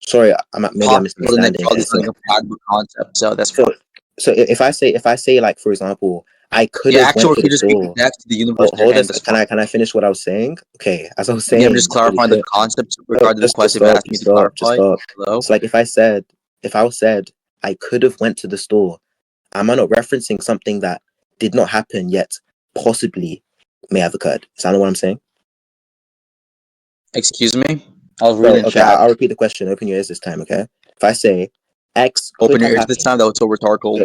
Sorry, maybe I'm Possible misunderstanding. inequality is not a compatible concept, so that's So, fine. so if I say like, for example, I could Yeah, have went actually, to we the just speak store. back to the universe Oh, in your hold on. hand. That's fine. Can I finish what I was saying? Okay, as I was Yeah, I'm saying, just clarifying the concept no, regarding the just question you've stop, asked me to clarify. Hello? So like if I was said I could have went to the store, am I not referencing something that did not happen yet possibly may have occurred? Is that what I'm saying? Excuse me? I'll read So in okay, chat. I'll repeat the question. Open your ears this time, okay? If I say X could Open your have ears this happened, time. That was so rhetorical.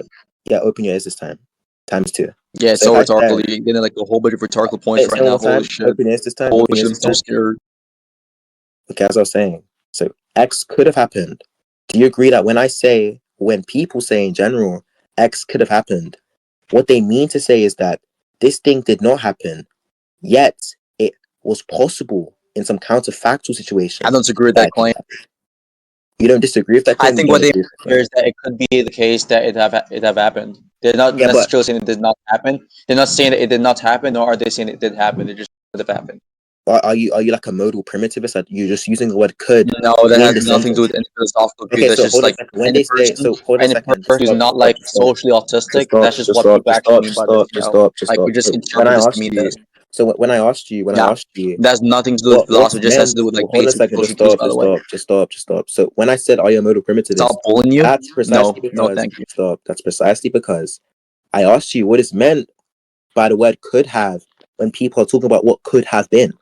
yeah, open your ears this time. Times 2. Yeah, it's So if so I rhetorical. said, You're getting like a whole bunch of rhetorical points wait, say right one now. more Holy time. shit. Open your ears this time. Holy Open your shit, ears I'm this so time. scared. Okay, as I was saying, so X could have happened. Do you agree that when people say in general, X could have happened, what they mean to say is that this thing did not happen, yet it was possible in some counterfactual situation I don't agree with that that it could claim. happen. You don't disagree with that I claim? You think don't what they agree with that mean claim? is that it could be the case that it have happened. They're not Yeah, but necessarily saying it did not happen. They're not saying that it did not happen, nor are they saying it did happen. They just could have happened. are you like a modal primitivist? That you're just using the word could No, that in has the nothing to do sentence? with any philosophical view. Okay, That's so just hold on a like second. When they say, so hold on a any second. person who's not like socially autistic. That's just what people actually mean by this. Just Like stop. we just So when interpret I this to asked mean you, this. when I Yeah, asked you, that has nothing to do with philosophy. what's It just has to meant? do with like Hold on a basic second. social views. By the way, Just stop. So when I said, "Are you a modal primitivist?" stop bullying you. That's precisely No, no, because thank you. stop. That's precisely because I asked you what is meant by the word "could have" when people are talking about what could have been,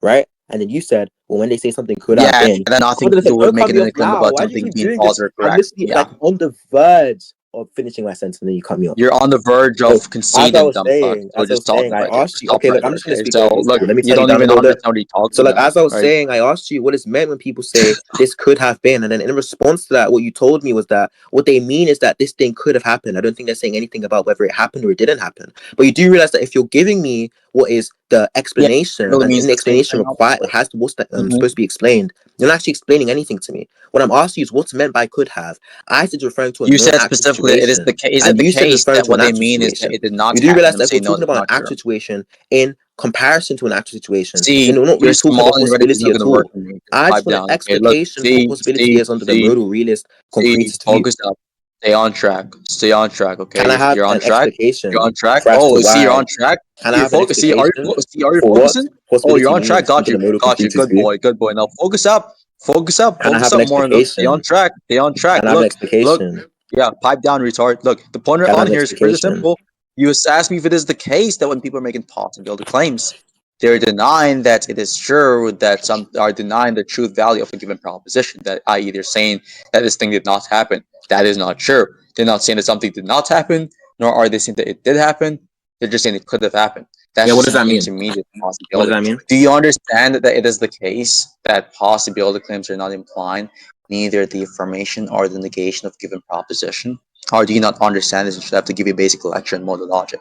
right? And then you said, well, when they say something could have Yeah, been, that nothing hold on to a do second, with don't cut making me any off claim now. about Why do you something keep being doing false this? or I'm correct. literally Yeah, like on the verge of finishing my sentence, and then you cut me off. you're on the verge So of conceding, dumb fuck. So just stop it I right there. asked Just you. stop Okay, right look, I'm there. just gonna Okay. speak So over you look, still. Let me you tell you don't down the even road. understand what you're So, talking like, about, as I was right? saying, I asked you what is meant when people say this could have been, and then in response to that, what you told me was that what they mean is that this thing could have happened. I don't think they're saying anything about whether it happened or it didn't happen. But you do realize that if you're giving me what is the Yeah, it explanation, really and in means the the same explanation thing. required has to what's that, Mhm. supposed to be explained, you're not actually explaining anything to me. What I'm asking you is what's meant by could have. I said referring to a You said non-actual specifically it is situation, the case. Is it and the you said case referring that to an what they actual mean is that situation. it did not You do happen? realize I'm that if we're saying no, talking that's about an not true. actual situation in comparison to an actual situation, then See, we're not you're really talking small about and your Reddit is possibility not at going to work all. for me. Just I just pipe want an down. Okay, look, explication of what possibility is under the see, modal realist see, concretist view. focus up. Stay on track. Stay on track. Okay, Can I have you're on an track. You're explication on track. for as to Oh, see, you're why? on track. Can I You're have an focus. See, explication are you for what focusing? Oh, you're possibility on track. means Got under the you. modal Got you. concretist Good view? boy. Good boy. Now focus up. Focus up. Can I Focus have an up more. Look, stay on explication? track. Stay on track. Can I have an Look. explication? Yeah, pipe down, retard. Look, the point Can I have on an here is pretty explication? simple. You just asked me if it is the case that when people are making possibility claims, they're denying that it is true, that some are denying the truth value of a given proposition, that i.e. they're saying that this thing did not happen. That is not true. They're not saying that something did not happen, nor are they saying that it did happen. They're just saying it could have happened. Yeah, That's what just does an that mean? intermediate What does possibility. that mean? Do you understand that it is the case that possibility claims are not implying neither the affirmation or the negation of given proposition? Or do you not understand this and should have to give you a basic lecture in modal logic?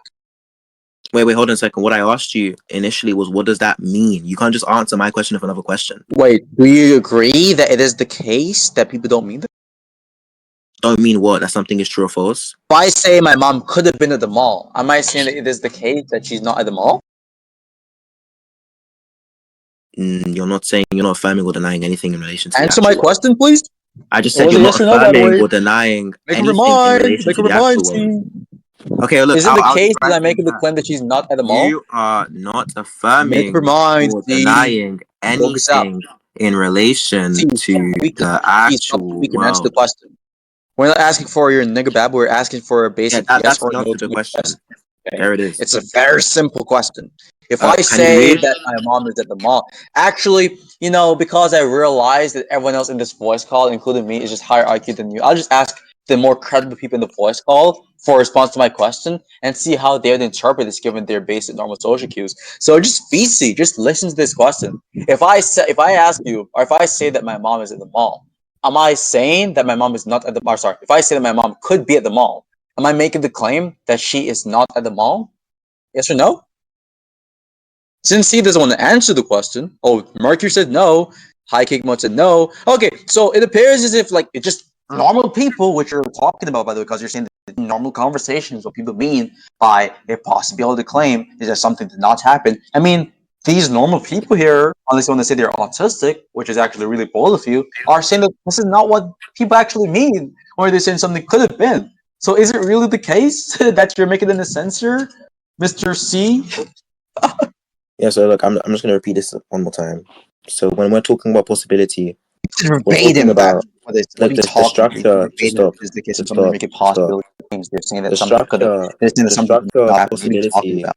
Wait, hold on a second. What I asked you initially was, what does that mean? You can't just answer my question with another question. Wait, do you agree that it is the case that people don't mean that? Don't mean what? That something is true or false? If I say my mom could have been at the mall, am I saying that it is the case that she's not at the mall? You're not saying, you're not affirming or denying anything in relation to the Answer my actual world. question, please. I just It said was you're a not yes or no, by the affirming way. or denying Make up your anything in mind. relation Make to up the your mind, actual world. see. Okay, look, Is it the I'll just case that write I'm it in making the chat. claim that she's not at the mall? You are not Make up your affirming mind, or see. denying Focus up. anything in relation See, to the stop actual speaking, answer the world. question. We're not asking for your nigga bab, we're asking for a Yeah, basic yes that's or the no answer to to the the question. question. Okay. There it is. It's a very simple question. If I Can you say read? that my mom is at the mall, actually, because I realize that everyone else in this voice call, including me, is just higher IQ than you, I'll just ask, the more credible people in the voice call for a response to my question and see how they would interpret this given their basic normal social cues. So just VC, just listen to this question. If I ask you, or if I say that my mom is at the mall, am I saying that my mom is not at the mall? Sorry, if I say that my mom could be at the mall, am I making the claim that she is not at the mall? Yes or no? Since he doesn't want to answer the question, oh, Mercury said no, High Cake Mode said no. Okay, so it appears as if like it's just normal people, which you're talking about, by the way, because you're saying that normal conversations, what people mean by a possibility claim is that something did not happen. I mean, these normal people here, unless you want to say they're autistic, which is actually really bold of you, are saying that this is not what people actually mean, or they're saying something could have been. So is it really the case that you're making in a sense here, Mr. C? Yeah, so look, I'm just going to repeat this one more time. So when we're talking about possibility, we're talking Verbatim back. about What are like you the talking about? structure. Just Verbatim stop. is the case of Just something stop. making Just stop. possibility claims. They're saying that The something could have. structure. They're saying that The something did structure not of happen. What are you talking possibility. about?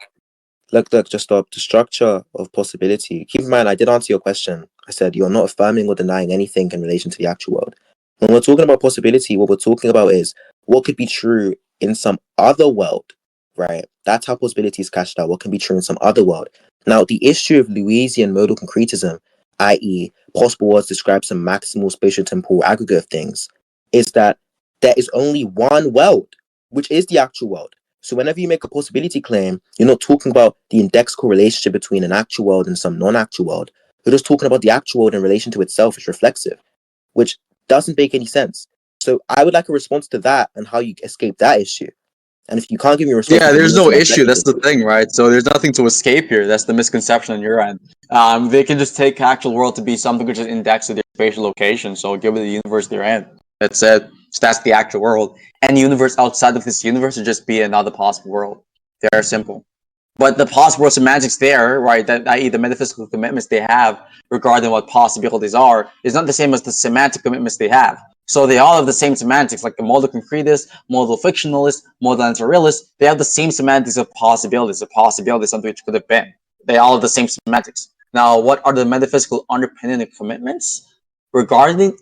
Look, just stop. The structure of possibility. Keep in mind, I did answer your question. I said you're not affirming or denying anything in relation to the actual world. When we're talking about possibility, what we're talking about is what could be true in some other world, right? That's how possibility is cashed out. What can be true in some other world. Now, the issue of Lewisian modal concretism, i.e., possible worlds describe some maximal spatial-temporal aggregate of things, is that there is only one world, which is the actual world. So whenever you make a possibility claim, you're not talking about the indexical relationship between an actual world and some non-actual world. You're just talking about the actual world in relation to itself as reflexive, which doesn't make any sense. So I would like a response to that and how you escape that issue. And if you can't give me a response, Yeah, you can there's move on no to my issue. second That's the issue. thing, right? So there's nothing to escape here. That's the misconception on your end. They can just take actual world to be something which is indexed to their spatial location. So give it the universe they're in. That's it. So that's the actual world. Any universe outside of this universe would just be another possible world. Very simple. But the possible semantics there, right, that i.e. the metaphysical commitments they have regarding what possibilities are, is not the same as the semantic commitments they have. So they all have the same semantics, like the modal concretist, modal fictionalist, modal anti-realist. They have the same semantics of possibilities. A possibility is something which could have been. They all have the same semantics. Now, what are the metaphysical underpinning commitments regarding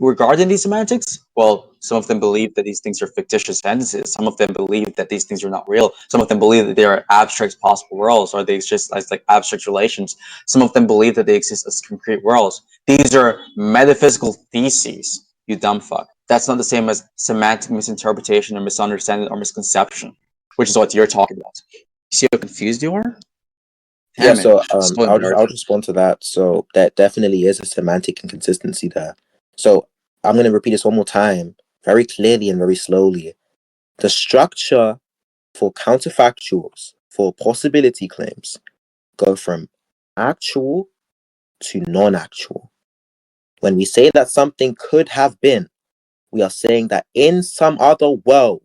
these semantics? Well, some of them believe that these things are fictitious entities. Some of them believe that these things are not real. Some of them believe that they are abstract possible worlds, or they exist as like abstract relations. Some of them believe that they exist as concrete worlds. These are metaphysical theses, you dumb fuck. That's not the same as semantic misinterpretation or misunderstanding or misconception, which is what you're talking about. You see how confused you are? Yeah, Damn it. so So I'll embarrassing. respond to that. So that definitely is a semantic inconsistency there. So I'm gonna repeat this one more time, very clearly and very slowly. The structure for counterfactuals for possibility claims go from actual to non-actual. When we say that something could have been, we are saying that in some other world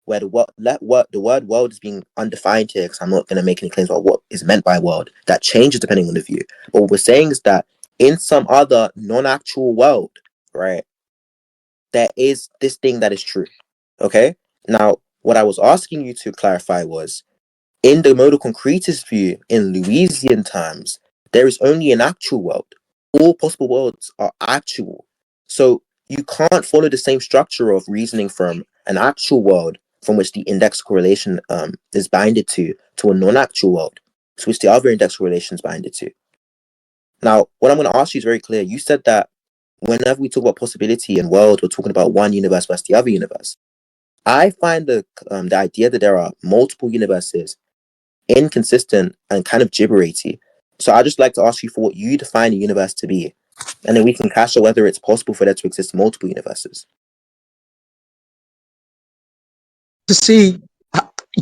where the word world is being undefined here, because I'm not going to make any claims about what is meant by world. That changes depending on the view. But what we're saying is that in some other non-actual world, right, there is this thing that is true. Okay? Now, what I was asking you to clarify was in the modal concretist view, in Lewisian terms, there is only an actual world. All possible worlds are actual. So you can't follow the same structure of reasoning from an actual world from which the index correlation is bounded to a non-actual world, to which the other index correlation is bounded to. Now, what I'm going to ask you is very clear. You said that whenever we talk about possibility and world, we're talking about one universe versus the other universe. I find the idea that there are multiple universes inconsistent and kind of gibberatey. So I'd just like to ask you for what you define a universe to be, and then we can cash out whether it's possible for there to exist multiple universes. To see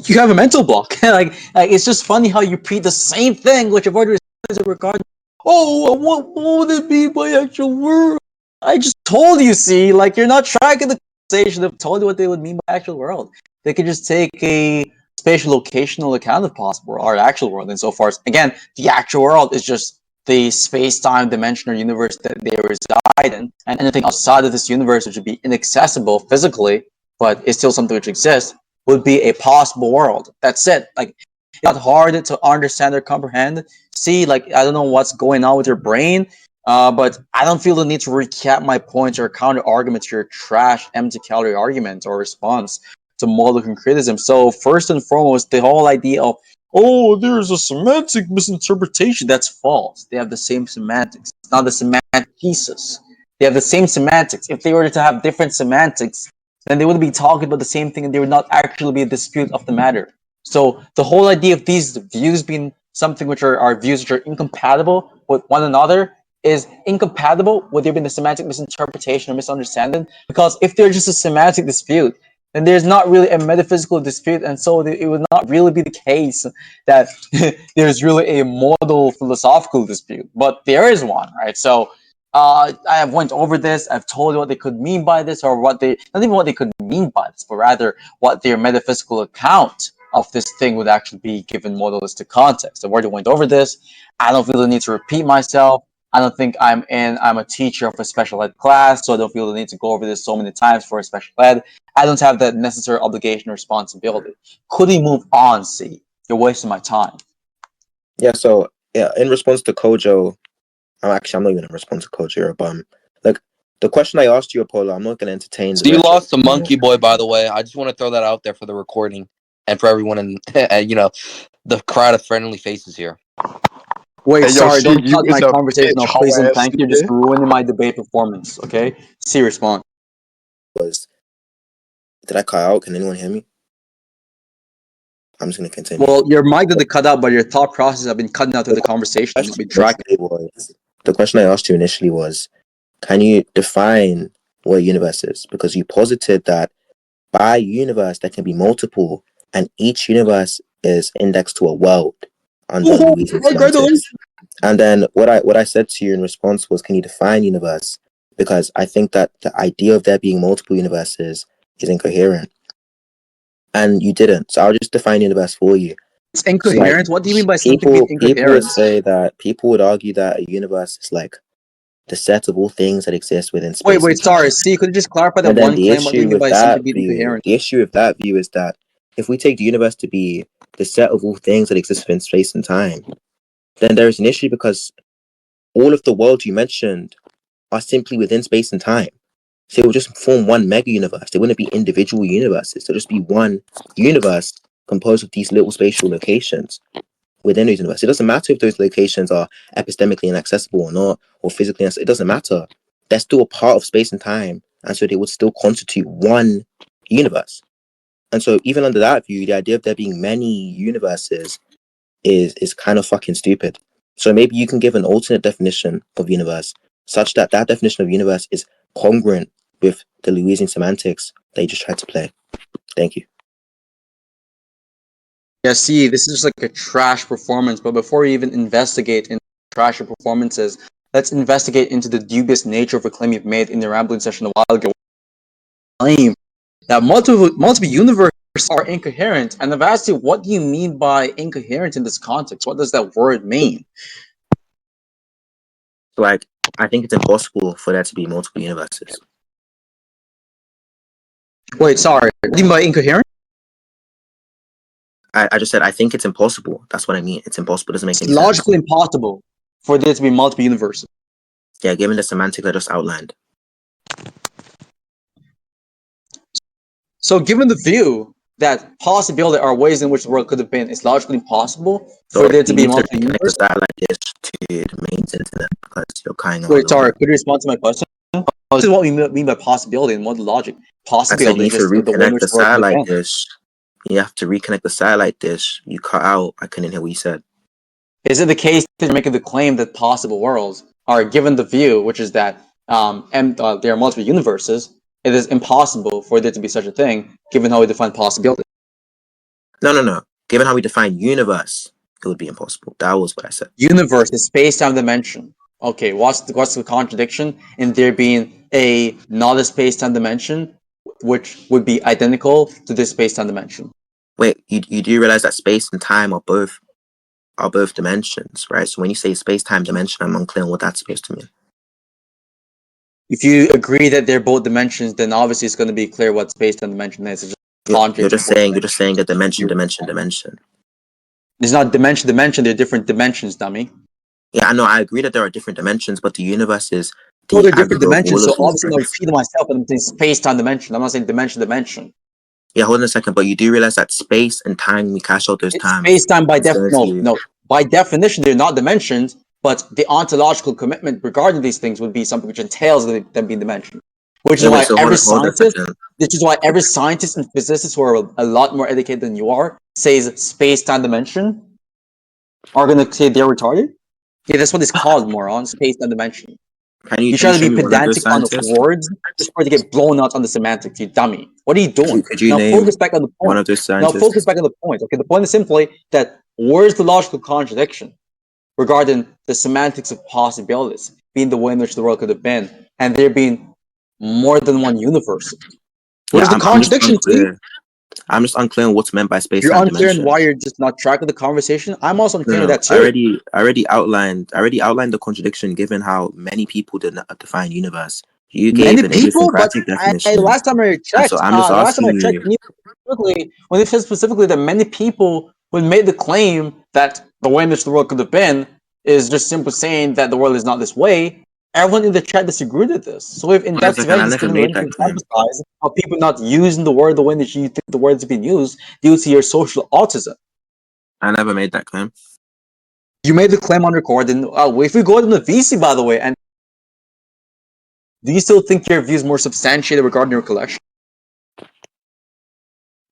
you have a mental block. like it's just funny how you repeat the same thing, which I've already regarding. Oh, what would it be by actual world? I just told you. See, like you're not tracking the conversation. I've told you what they would mean by actual world. They could just take a spatial locational account of possible or actual world, and so far as again, the actual world is just the space-time dimension or universe that they reside in, and anything outside of this universe, which would be inaccessible physically, but it's still something which exists, would be a possible world. That's it. Like it's not hard to understand or comprehend. See, like I don't know what's going on with your brain. But I don't feel the need to recap my points or counter arguments to your trash, empty calorie argument or response to model criticism. So first and foremost, the whole idea of there's a semantic misinterpretation, that's false. They have the same semantics. It's not the semantic pieces. They have the same semantics. If they were to have different semantics, then they wouldn't be talking about the same thing and there would not actually be a dispute of the matter. So the whole idea of these views being something which are views which are incompatible with one another is incompatible with there being a semantic misinterpretation or misunderstanding. Because if they're just a semantic dispute, then there's not really a metaphysical dispute, and so it would not really be the case that there's really a modal philosophical dispute. But there is one, right? So I have went over this. I've told you what they could mean by this, or what they not even what they could mean by this, but rather what their metaphysical account of this thing would actually be given modalistic context. I've already went over this. I don't feel the need to repeat myself. I don't think I'm a teacher of a special ed class, so I don't feel the need to go over this so many times for a special ed. I don't have that necessary obligation or responsibility. Could we move on, C? You're wasting my time. Yeah, so yeah, in response to Kojo, I'm not even in response to Kojo, you're a bum. Like, the question I asked you, Apollo, I'm not going to entertain. So you lost to Monkey Boy, by the way. I just want to throw that out there for the recording and for everyone in, the crowd of friendly faces here. Wait, hey, sorry, don't cut my conversation off, please, and thank you. Just ruining my debate performance, okay? C, respond. Did I cut out? Can anyone hear me? I'm just going to continue. Well, your mic didn't cut out, but your thought process have been cutting out through the conversation. The question I asked you initially was, can you define what a universe is? Because you posited that by universe there can be multiple, and each universe is indexed to a world under Lewisian semantics. And then what I said to you in response was, can you define universe? Because I think that the idea of there being multiple universes is incoherent. And you didn't. So I'll just define universe for you. It's incoherent? So, what do you mean by something being incoherent? People would argue that a universe is like the set of all things that exist within space. Wait, sorry. See, could you just clarify that one claim? What do you mean by something being incoherent? The issue with that view is that if we take the universe to be the set of all things that exist within space and time, then there is an issue because all of the worlds you mentioned are simply within space and time. So it would just form one mega universe. They wouldn't be individual universes. There'll just be one universe composed of these little spatial locations within those universes. It doesn't matter if those locations are epistemically inaccessible or not, or physically inaccessible. It doesn't matter. They're still a part of space and time, and so they would still constitute one universe. And so even under that view, the idea of there being many universes is kind of fucking stupid. So maybe you can give an alternate definition of universe, such that that definition of universe is congruent with the Lewisian semantics they just tried to play. Thank you. Yeah, see, this is just like a trash performance, but before we even investigate in trash performances, let's investigate into the dubious nature of a claim you've made in the rambling session a while ago. Claim that multiple universes are incoherent, and I've asked you, what do you mean by incoherent in this context? What does that word mean? Like, I think it's impossible for there to be multiple universes. Wait, sorry. What do you mean by incoherent? I just said I think it's impossible. That's what I mean. It's impossible. It doesn't make any sense. It's logically impossible for there to be multiple universes. Yeah, given the semantic I just outlined. So given the view that possibility are ways in which the world could have been, it's logically impossible for there to be multiple universes. Like this to the main internet because you're kind of. Wait, sorry. Could you respond to my question? This is what we mean by possibility and model logic. Possibility is just the way in which the satellite dish. You have to reconnect the satellite dish. You cut out. I couldn't hear what you said. Is it the case that you're making the claim that possible worlds are given the view, which is that there are multiple universes? It is impossible for there to be such a thing, given how we define possibility. No. Given how we define universe, it would be impossible. That was what I said. Universe is space-time dimension. Okay, what's the contradiction in there being not a space-time dimension, which would be identical to this space-time dimension? Wait, you do realize that space and time are both dimensions, right? So when you say space-time dimension, I'm unclear on what that's supposed to mean. If you agree that they're both dimensions, then obviously it's going to be clear what space-time dimension is. It's just you're just saying that dimension. It's not dimension. They're different dimensions, dummy. Yeah, I know. I agree that there are different dimensions, but the universe is Well, the they're different aggregate of dimensions, all so of these, obviously right? I'm not repeating myself, but I'm saying space-time dimension. I'm not saying dimension. Yeah, hold on a second. But you do realize that space and time, we cash out those It's terms. space-time by It's going to no. By definition, they're not dimensions, but the ontological commitment regarding these things would be something which entails them being dimension. Which is wait. why So every hold on a scientist, second. which is why every scientist and physicist who are a lot more educated than you are says space-time dimension are gonna say they're retarded. Yeah, that's what it's called, moron. Space-time dimension. You Can try you to show be me one of those pedantic on the scientists? words just for it to get blown out on the semantics, you dummy. What are you doing? Could you Now name focus back on the one point. of those Now focus scientists? back on the point. Okay, the point is simply that where's the logical contradiction regarding the semantics of possibilities being the way in which the world could have been, and there being more than one universe? Yeah, Where's the I'm just contradiction, T? unclear. I'm just unclear on what's meant by space You're time unclear on why dimension. you're just not tracking the conversation. I'm also No, unclear with no. that too. I already outlined the contradiction given how many people did not define universe. You Many gave an people, but idiosyncratic definition. And so I'm just the last time I asking checked, you, when it says specifically that many people would made the claim that the way in which the world could have been is just simply saying that the world is not this way. Everyone in the chat disagreed with this. So if in hold on a that second, event, I just never giving made link that to claim. emphasize how people not using the word the way that you think the word is being used due to your social autism. I never made that claim. You made the claim on recording. If we go to the VC, by the way, and do you still think your view is more substantiated regarding your collection?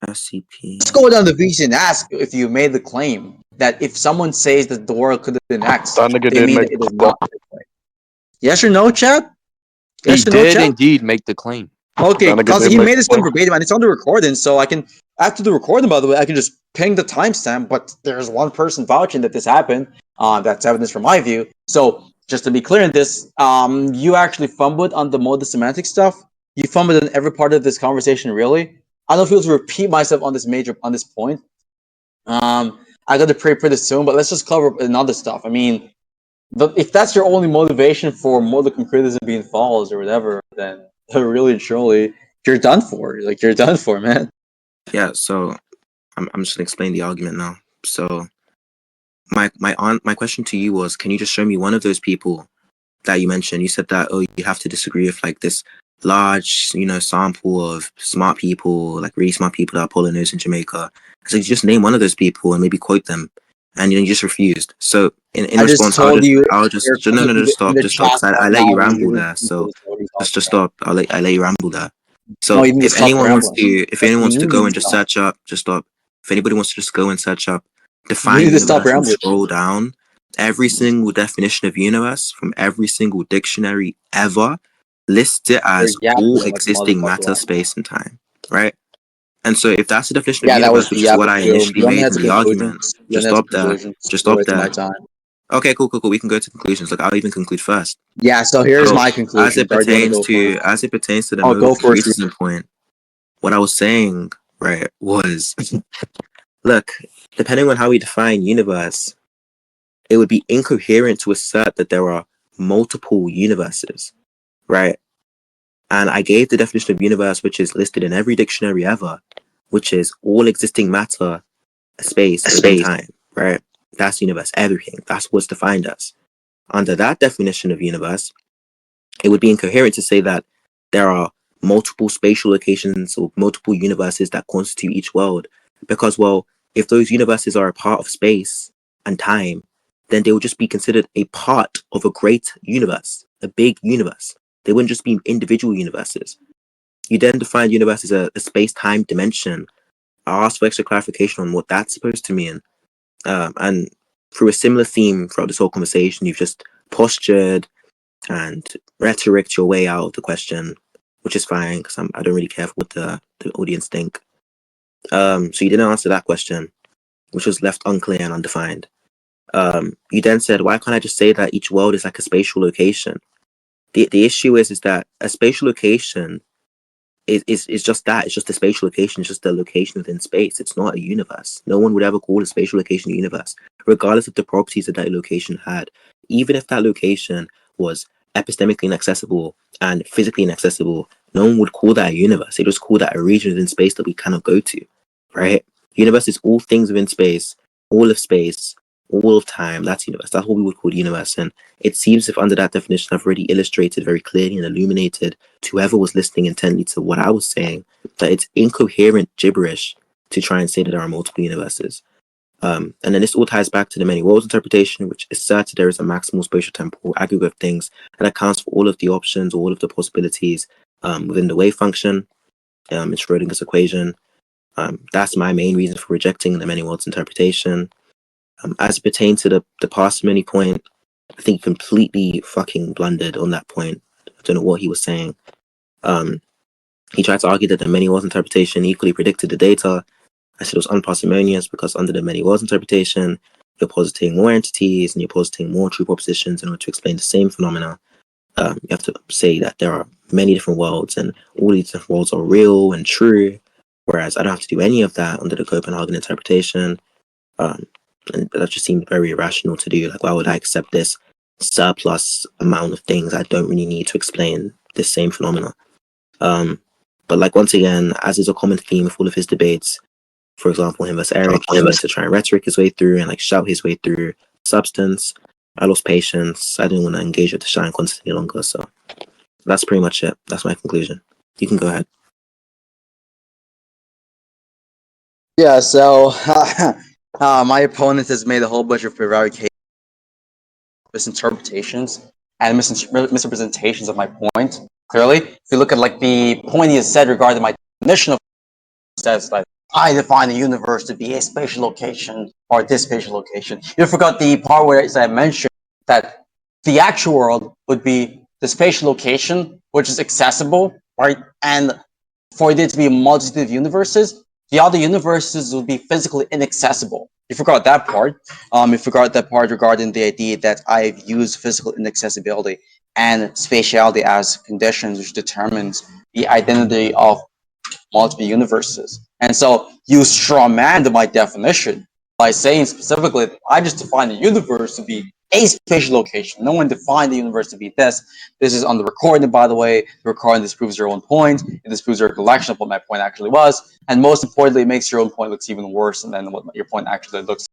Let's SCP. go down the VC and ask if you made the claim that if someone says that the world could have been X, That nigga they did mean make that it is the claim. not this way. Yes or no, Chad? He Yes or no, did Chad? indeed make the claim. Okay, That nigga because did he make made the this claim claim. verbatim and it's on the recording, so I can, after the recording, by the way, I can just ping the timestamp, but there's one person vouching that this happened. That's evidence from my view. So, just to be clear in this, you actually fumbled on the mode of semantic stuff. You fumbled in every part of this conversation, really. I don't feel to repeat myself on this point. I got to pray pretty soon, but let's just cover another stuff. I mean, if that's your only motivation for modicum criticism being false or whatever, then really and truly, you're done for. Like, you're done for, man. Yeah, so I'm just gonna explain the argument now. So my question to you was, can you just show me one of those people that you mentioned? You said that, oh, you have to disagree with like this large, sample of smart people, like really smart people that are Polynesians in Jamaica. So you just name one of those people and maybe quote them, and you just refused. So in I just response, told you I'll just no, no, no, in the just stop, chat because I right let now you when ramble you there. So what are you talking just about? stop. I let you ramble there. No, So you need to stop rambling. if That's anyone what wants you to need go to and just stop. search up, just stop. If anybody wants to just go and search up You define need to stop universe and rambling. scroll down, every single definition of universe from every single dictionary ever lists it You're as all yapping like a existing motherfucker matter, right now. space, and time, right? And so if that's the definition of Yeah, that was universe, the which is yap what of I you. initially You want me to made in answer the argument, conclusions? You want just me to answer stop there. conclusions? Just You're stop wasting my there. time. Okay, cool. We can go to conclusions. Look, I'll even conclude first. Yeah, so here's So my conclusion. Or do you want to go first? as it pertains to the I'll mode go of first. criticism point, what I was saying, right, was look, depending on how we define universe, it would be incoherent to assert that there are multiple universes, right? And I gave the definition of universe, which is listed in every dictionary ever, which is all existing matter, space within time, right? That's universe, everything. That's what's defined as. Under that definition of universe, it would be incoherent to say that there are multiple spatial locations or multiple universes that constitute each world. Because, well, if those universes are a part of space and time, then they would just be considered a part of a great universe, a big universe. They wouldn't just be individual universes. You then define universe as a space-time dimension. I asked for extra clarification on what that's supposed to mean. And through a similar theme throughout this whole conversation, you've just postured and rhetoric your way out of the question, which is fine because I don't really care what the audience think. So you didn't answer that question, which was left unclear and undefined. You then said, why can't I just say that each world is like a spatial location? The issue is that a spatial location is just that. It's just a spatial location. It's just a location within space. It's not a universe. No one would ever call a spatial location a universe, regardless of the properties that location had. Even if that location was epistemically inaccessible and physically inaccessible, no one would call that a universe. They just call that a region within space that we cannot go to, right? Universe is all things within space, all of space, all of time, that's universe. That's what we would call the universe. And it seems if under that definition I've already illustrated very clearly and illuminated to whoever was listening intently to what I was saying, that it's incoherent gibberish to try and say that there are multiple universes. And then this all ties back to the many worlds interpretation, which asserts there is a maximal spatial temporal aggregate of things that accounts for all of the options, all of the possibilities within the wave function in Schrodinger's equation. That's my main reason for rejecting the many worlds interpretation. As it pertains to the parsimony point, I think he completely fucking blundered on that point. I don't know what he was saying. He tried to argue that the many worlds interpretation equally predicted the data. I said it was unparsimonious because under the many worlds interpretation, you're positing more entities and you're positing more true propositions in order to explain the same phenomena. You have to say that there are many different worlds and all these different worlds are real and true, whereas I don't have to do any of that under the Copenhagen interpretation. And that just seemed very irrational to do. Like, why would I accept this surplus amount of things I don't really need to explain this same phenomena? But like, once again, as is a common theme of all of his debates, for example, him versus Eric, he wanted to try and rhetoric his way through and like shout his way through substance. I lost patience. I didn't want to engage with the shine constantly longer. So that's pretty much it. That's my conclusion. You can go ahead. Yeah, so my opponent has made a whole bunch of prevarications, misinterpretations, and misrepresentations of my point. Clearly, if you look at like the point he has said regarding my definition of says like I define the universe to be a spatial location or this spatial location. You forgot the part where I mentioned that the actual world would be the spatial location which is accessible, right? And for there to be a multitude of universes, the other universes would be physically inaccessible. You forgot that part. You forgot that part regarding the idea that I've used physical inaccessibility and spatiality as conditions which determines the identity of multiple universes. And so you strawmanned my definition by saying specifically that I just defined the universe to be a spatial location. No one defined the universe to be this. This is on the recording, by the way. The recording disproves your own point. It disproves your recollection of what my point actually was. And most importantly, it makes your own point look even worse than what your point actually looks